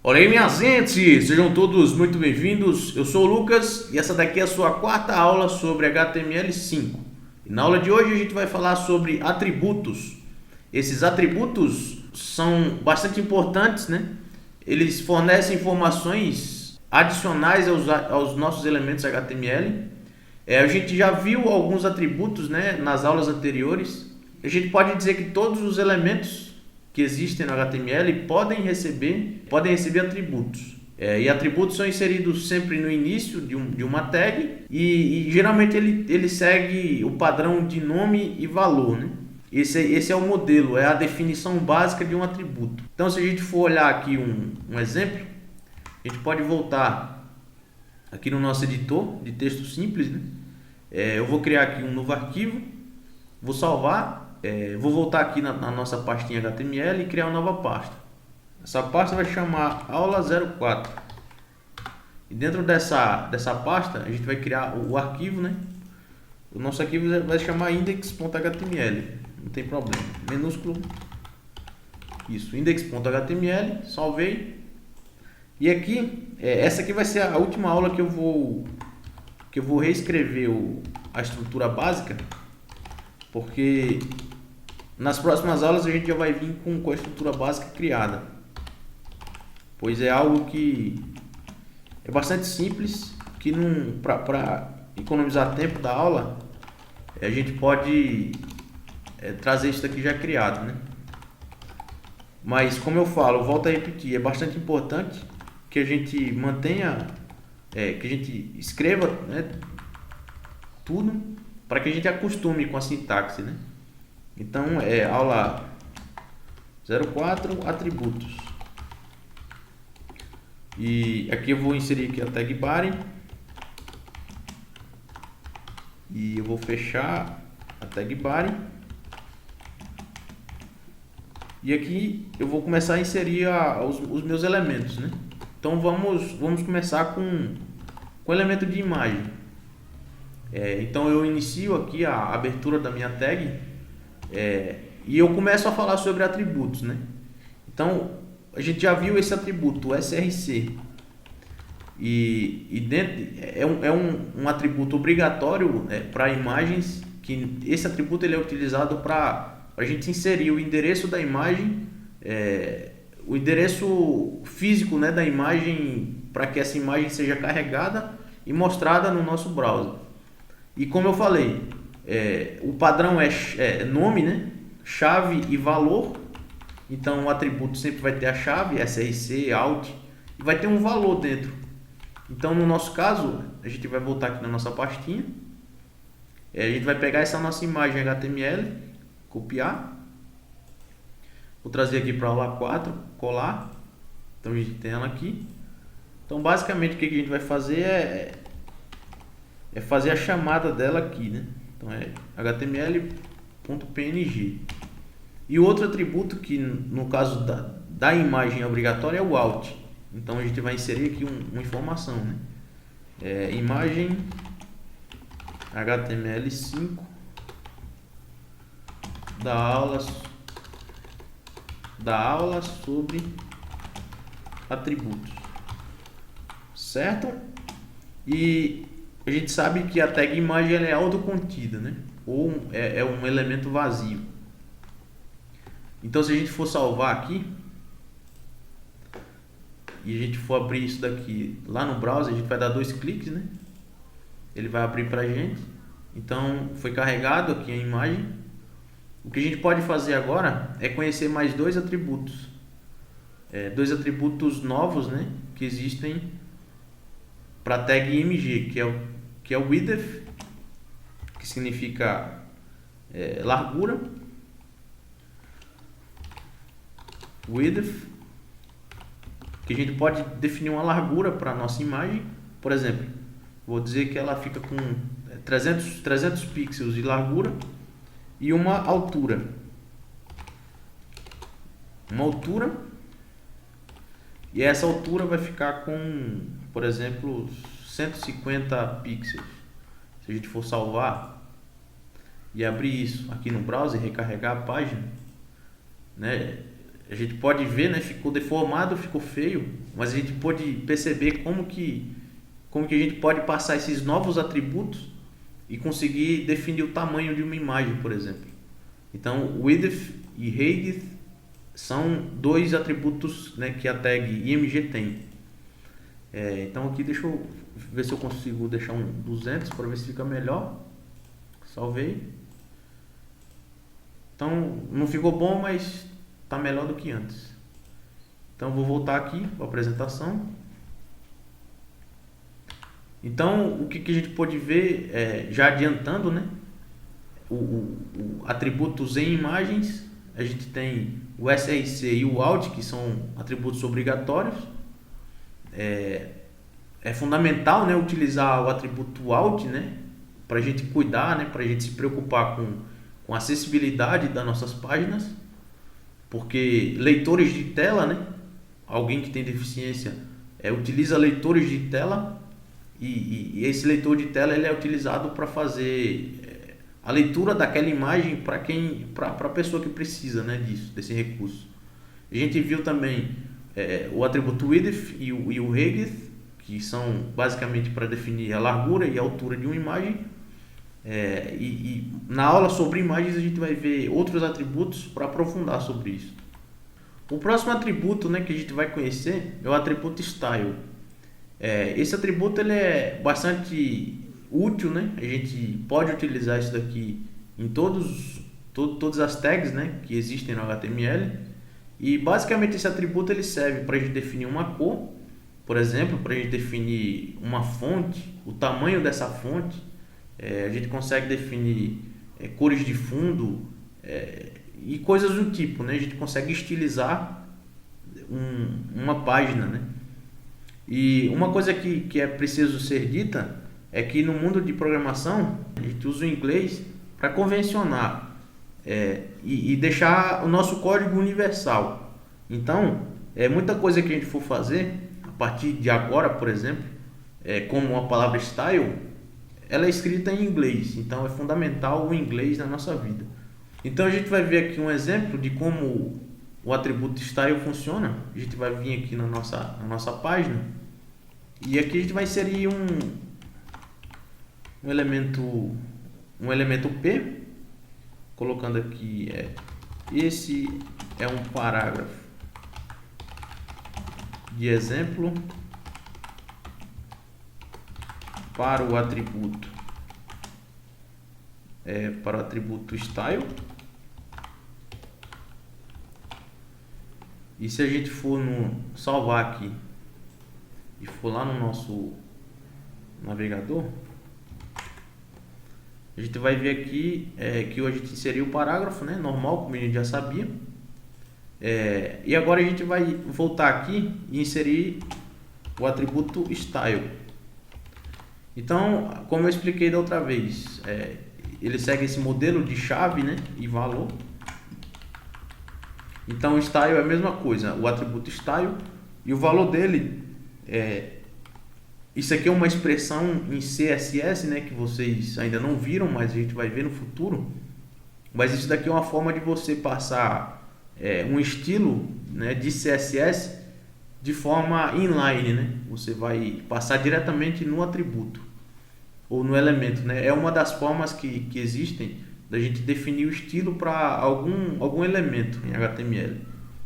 Olha aí, minha gente, sejam todos muito bem-vindos. Eu sou o Lucas e essa daqui é a sua quarta aula sobre HTML5. E na aula de hoje a gente vai falar sobre atributos. Esses atributos são bastante importantes, né? Eles fornecem informações adicionais aos nossos elementos HTML. A gente já viu alguns atributos, né, nas aulas anteriores. A gente pode dizer que todos os elementos que existem no HTML podem receber atributos. E atributos são inseridos sempre no início de uma tag e geralmente ele segue o padrão de nome e valor, né? Esse é o modelo, é a definição básica de um atributo. Então, se a gente for olhar aqui um exemplo, a gente pode voltar aqui no nosso editor de texto simples, né? Eu vou criar aqui um novo arquivo, vou salvar. Vou voltar aqui na nossa pastinha HTML e criar uma nova pasta. Essa pasta vai chamar aula 04. E dentro dessa pasta a gente vai criar o arquivo, né? O nosso arquivo vai chamar index.html. Não tem problema. Minúsculo. Isso, index.html. Salvei. E aqui, essa aqui vai ser a última aula que eu vou reescrever a estrutura básica. Porque nas próximas aulas a gente já vai vir com a estrutura básica criada, pois é algo que é bastante simples, que para economizar tempo da aula a gente pode trazer isso aqui já criado, né? Mas como eu falo, volto a repetir, é bastante importante que a gente mantenha, que a gente escreva, né, tudo, para que a gente acostume com a sintaxe, né? Então, aula 04, atributos. E aqui eu vou inserir aqui a tag body. E eu vou fechar a tag body. E aqui eu vou começar a inserir os meus elementos, né? Então, vamos começar com o elemento de imagem. Então eu inicio aqui a abertura da minha tag e eu começo a falar sobre atributos, né? Então a gente já viu esse atributo, o src, e dentro é um atributo obrigatório para imagens, que esse atributo ele é utilizado para a gente inserir o endereço da imagem, o endereço físico, né, da imagem, para que essa imagem seja carregada e mostrada no nosso browser. E como eu falei, o padrão é nome, né? Chave e valor. Então o atributo sempre vai ter a chave, src, alt, e vai ter um valor dentro. Então no nosso caso, a gente vai voltar aqui na nossa pastinha. A gente vai pegar essa nossa imagem HTML, copiar. Vou trazer aqui para a aula 4, colar. Então a gente tem ela aqui. Então basicamente o que a gente vai fazer é fazer a chamada dela aqui, né? Então é html.png. E o outro atributo que no caso da imagem obrigatória é o alt. Então a gente vai inserir aqui uma informação, né? Imagem HTML5 da aula sobre atributos, certo? E a gente sabe que a tag imagem ela é autocontida, né? Ou é um elemento vazio. Então, se a gente for salvar aqui e a gente for abrir isso daqui lá no browser, a gente vai dar 2 cliques, né? Ele vai abrir para a gente. Então, foi carregado aqui a imagem. O que a gente pode fazer agora é conhecer mais 2 atributos. 2 atributos novos, né? Que existem para a tag img, que é o width, que significa largura. Width, que a gente pode definir uma largura para a nossa imagem. Por exemplo, vou dizer que ela fica com 300 pixels de largura e uma altura. E essa altura vai ficar com, por exemplo, 150 pixels. Se a gente for salvar e abrir isso aqui no browser e recarregar a página, né, a gente pode ver, né, ficou deformado, ficou feio, mas a gente pode perceber como que a gente pode passar esses novos atributos e conseguir definir o tamanho de uma imagem, por exemplo. Então, width e height são dois atributos, né, que a tag img tem. Então aqui deixa eu ver se eu consigo deixar um 200 para ver se fica melhor. Salvei. Então não ficou bom, mas está melhor do que antes. Então vou voltar aqui para a apresentação. Então o que a gente pode ver, já adiantando, né? O atributos em imagens, a gente tem o src e o alt, que são atributos obrigatórios. É fundamental, né, utilizar o atributo alt, né, para a gente cuidar, né, para a gente se preocupar com a acessibilidade das nossas páginas, porque leitores de tela, né, alguém que tem deficiência utiliza leitores de tela e esse leitor de tela ele é utilizado para fazer a leitura daquela imagem para a pessoa que precisa, né, desse recurso. A gente viu também o atributo width e o height, que são basicamente para definir a largura e a altura de uma imagem. E na aula sobre imagens a gente vai ver outros atributos para aprofundar sobre isso. O próximo atributo, né, que a gente vai conhecer é o atributo style. Esse atributo ele é bastante útil, né? A gente pode utilizar isso daqui em todas as tags, né, que existem no HTML. E basicamente esse atributo ele serve para a gente definir uma cor, por exemplo, para a gente definir uma fonte, o tamanho dessa fonte. A gente consegue definir cores de fundo e coisas do tipo, né? A gente consegue estilizar uma página, né? E uma coisa que é preciso ser dita é que no mundo de programação a gente usa o inglês para convencionar e deixar o nosso código universal. Então, muita coisa que a gente for fazer a partir de agora, por exemplo, como a palavra style, ela é escrita em inglês. Então, é fundamental o inglês na nossa vida. Então, a gente vai ver aqui um exemplo de como o atributo style funciona. A gente vai vir aqui na nossa página e aqui a gente vai inserir um elemento P, colocando aqui esse é um parágrafo de exemplo para o atributo style. E se a gente for salvar aqui e for lá no nosso navegador, a gente vai ver aqui que a gente inseriu o parágrafo, né, normal, como a gente já sabia. E agora a gente vai voltar aqui e inserir o atributo style. Então, como eu expliquei da outra vez, ele segue esse modelo de chave, né, e valor. Então, o style é a mesma coisa, o atributo style e o valor dele isso aqui é uma expressão em CSS, né, que vocês ainda não viram, mas a gente vai ver no futuro. Mas isso daqui é uma forma de você passar um estilo, né, de CSS de forma inline, né? Você vai passar diretamente no atributo ou no elemento, né? É uma das formas que existem da gente definir o estilo para algum elemento em HTML.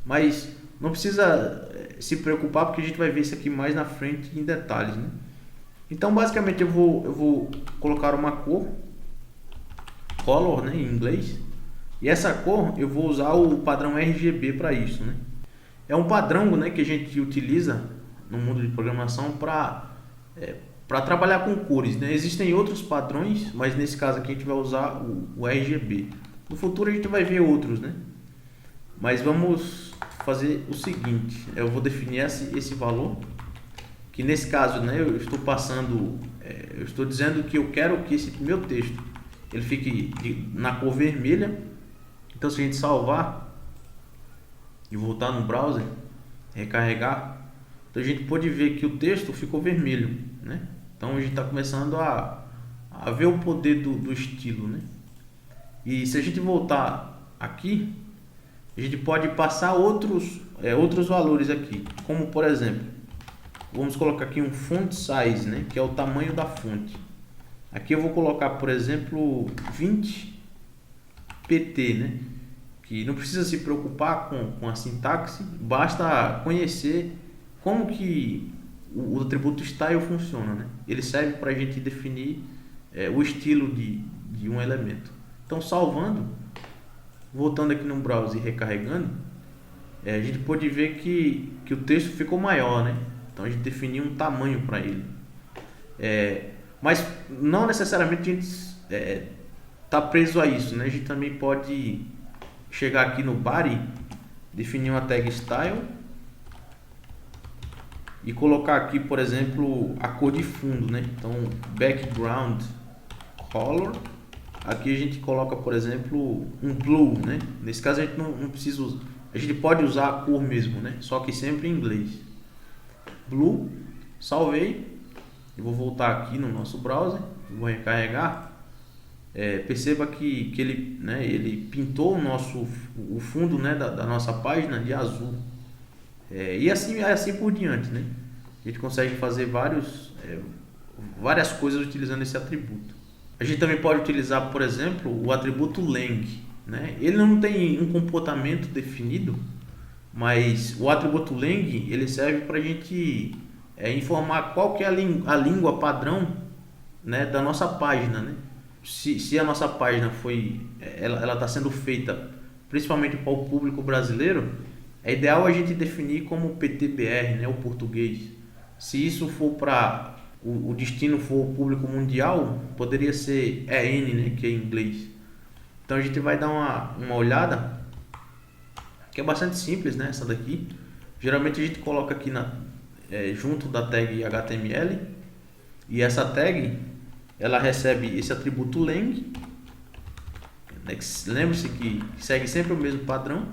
Mas não precisa se preocupar, porque a gente vai ver isso aqui mais na frente em detalhes, né? Então, basicamente, eu vou colocar uma cor, color, né, em inglês, e essa cor eu vou usar o padrão RGB para isso, né? É um padrão, né, que a gente utiliza no mundo de programação para trabalhar com cores, né? Existem outros padrões, mas nesse caso aqui a gente vai usar o RGB. No futuro a gente vai ver outros, né? Mas vamos fazer o seguinte: eu vou definir esse valor, que nesse caso, né, eu estou passando, eu estou dizendo que eu quero que esse meu texto ele fique na cor vermelha. Então, se a gente salvar e voltar no browser, recarregar, então a gente pode ver que o texto ficou vermelho, né? Então a gente está começando a ver o poder do estilo, né? E se a gente voltar aqui, a gente pode passar outros valores aqui, como por exemplo, vamos colocar aqui um font size, né, que é o tamanho da fonte. Aqui eu vou colocar, por exemplo, 20 pt, né, que não precisa se preocupar com a sintaxe, basta conhecer como que o atributo style funciona, né? Ele serve para a gente definir o estilo de um elemento. Então, salvando, voltando aqui no browser e recarregando, a gente pode ver que o texto ficou maior, né? Então a gente definiu um tamanho para ele. Mas não necessariamente a gente está preso a isso, né? A gente também pode chegar aqui no body, definir uma tag style e colocar aqui, por exemplo, a cor de fundo, né? Então background color. Aqui a gente coloca, por exemplo, um blue, né? Nesse caso a gente não precisa usar. A gente pode usar a cor mesmo, né? Só que sempre em inglês. Blue, salvei. Eu vou voltar aqui no nosso browser, vou recarregar. Perceba que ele, né, ele pintou o fundo, né, da nossa página de azul. E assim por diante, né? A gente consegue fazer várias coisas utilizando esse atributo. A gente também pode utilizar, por exemplo, o atributo lang, né? Ele não tem um comportamento definido, mas o atributo lang ele serve para a gente informar qual que é a língua padrão, né, da nossa página, né? Se a nossa página ela está sendo feita principalmente para o público brasileiro, é ideal a gente definir como PTBR, né, o português. Se isso for para o destino for o público mundial, poderia ser EN, né, que é em inglês. Então a gente vai dar uma olhada, que é bastante simples, né, essa daqui. Geralmente a gente coloca aqui junto da tag HTML, e essa tag ela recebe esse atributo lang, né, lembre-se que segue sempre o mesmo padrão.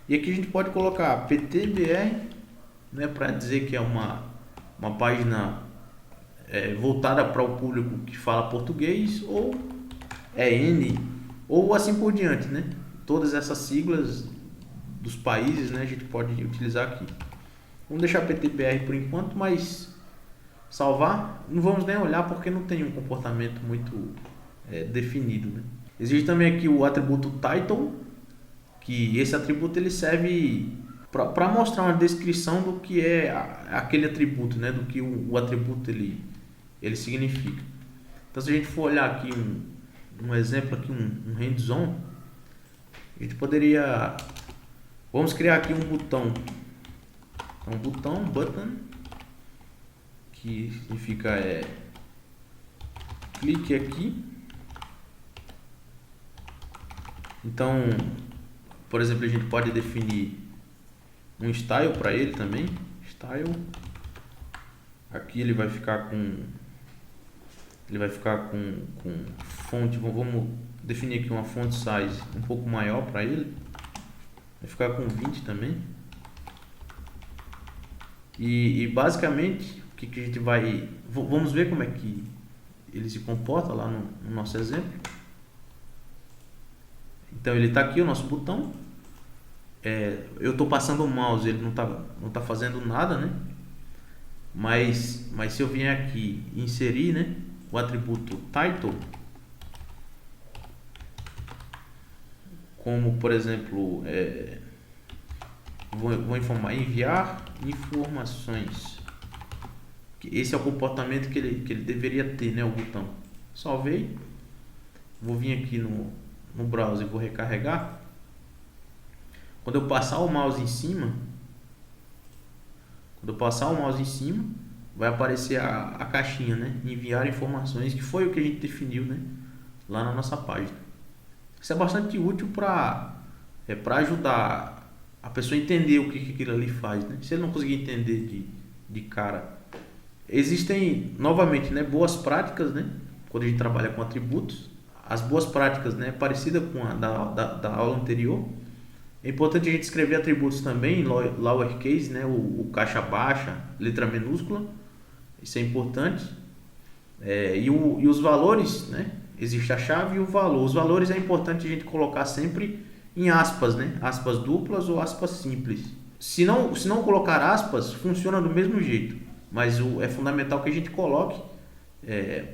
E aqui a gente pode colocar PTBR, né, para dizer que é uma página voltada para o público que fala português, ou EN, ou assim por diante, né? Todas essas siglas dos países, né, a gente pode utilizar aqui. Vamos deixar PTBR por enquanto, mas salvar, não vamos nem olhar porque não tem um comportamento muito definido, né? Existe também aqui o atributo title, que esse atributo ele serve para mostrar uma descrição do que é aquele atributo, né? Do que o atributo ele significa. Então, se a gente for olhar aqui um exemplo aqui, um hands-on, a gente poderia, vamos criar aqui um botão, button, que significa clique aqui. Então, por exemplo, a gente pode definir um style para ele também, style. Aqui ele vai ficar com fonte, vamos definir aqui uma font size um pouco maior para ele. Vai ficar com 20 também. E basicamente, o que a gente vai, vamos ver como é que ele se comporta lá no nosso exemplo. Então ele está aqui, o nosso botão. Eu estou passando o mouse, ele não tá fazendo nada, né? Mas se eu vier aqui e inserir, né, o atributo title, como por exemplo, vou enviar informações. Esse é o comportamento que ele deveria ter, né, o botão. Salvei. Vou vir aqui no browser e vou recarregar. Quando eu passar o mouse em cima, vai aparecer a caixinha, né? Enviar informações, que foi o que a gente definiu, né, lá na nossa página. Isso é bastante útil para ajudar a pessoa a entender o que aquilo ali faz, né? Se ele não conseguir entender de cara. Existem, novamente, né, boas práticas, né? Quando a gente trabalha com atributos. As boas práticas, né, parecida com a da aula anterior. É importante a gente escrever atributos também em lowercase, né, o caixa baixa, letra minúscula. Isso é importante. E os valores, né? Existe a chave e o valor. Os valores é importante a gente colocar sempre em aspas, né? Aspas duplas ou aspas simples. Se não colocar aspas, funciona do mesmo jeito, mas é fundamental que a gente coloque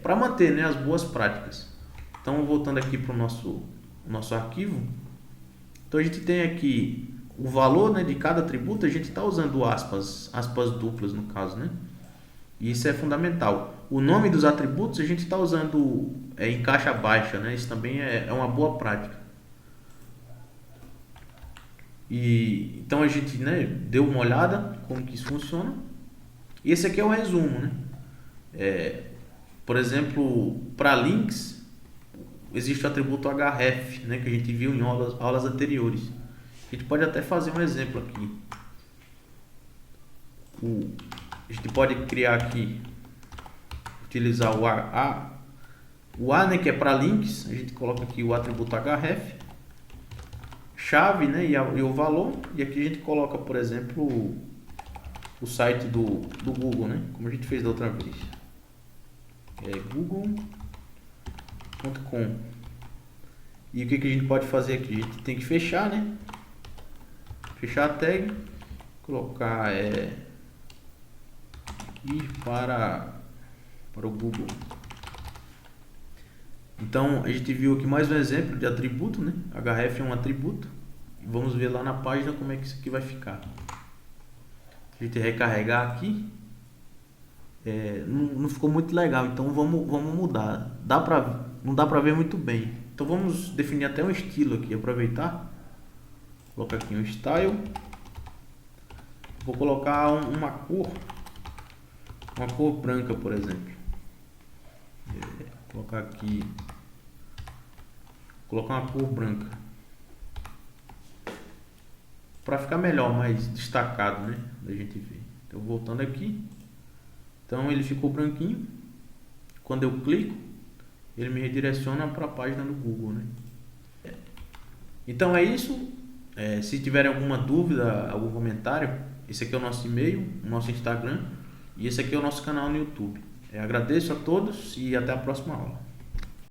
para manter, né, as boas práticas. Então, voltando aqui para o nosso arquivo, então a gente tem aqui o valor, né, de cada atributo, a gente está usando aspas duplas no caso, né? E isso é fundamental. O nome dos atributos a gente está usando em caixa baixa, né? Isso também é uma boa prática. E então a gente, né, deu uma olhada como que isso funciona. E esse aqui é o resumo, né? Por exemplo, para links existe o atributo href, né, que a gente viu em aulas anteriores. A gente pode até fazer um exemplo aqui. A gente pode criar aqui, utilizar o A, né, que é para links. A gente coloca aqui o atributo href, chave, né, e o valor. E aqui a gente coloca, por exemplo, o site do Google, né, como a gente fez da outra vez. Google.com. E o que a gente pode fazer aqui? A gente tem que fechar, né? Fechar a tag, colocar ir para o Google. Então a gente viu aqui mais um exemplo de atributo, né? href é um atributo. Vamos ver lá na página como é que isso aqui vai ficar. A gente recarregar aqui, não ficou muito legal, então vamos mudar. Não dá pra ver muito bem. Então vamos definir até um estilo aqui, aproveitar. Colocar aqui um style. Vou colocar uma cor branca, por exemplo. Colocar aqui, uma cor branca para ficar melhor, mais destacado, né, da gente ver. Então voltando aqui, então ele ficou branquinho. Quando eu clico, ele me redireciona para a página do Google, né? Então é isso. Se tiverem alguma dúvida, algum comentário, esse aqui é o nosso e-mail, o nosso Instagram, e esse aqui é o nosso canal no YouTube. Agradeço a todos e até a próxima aula.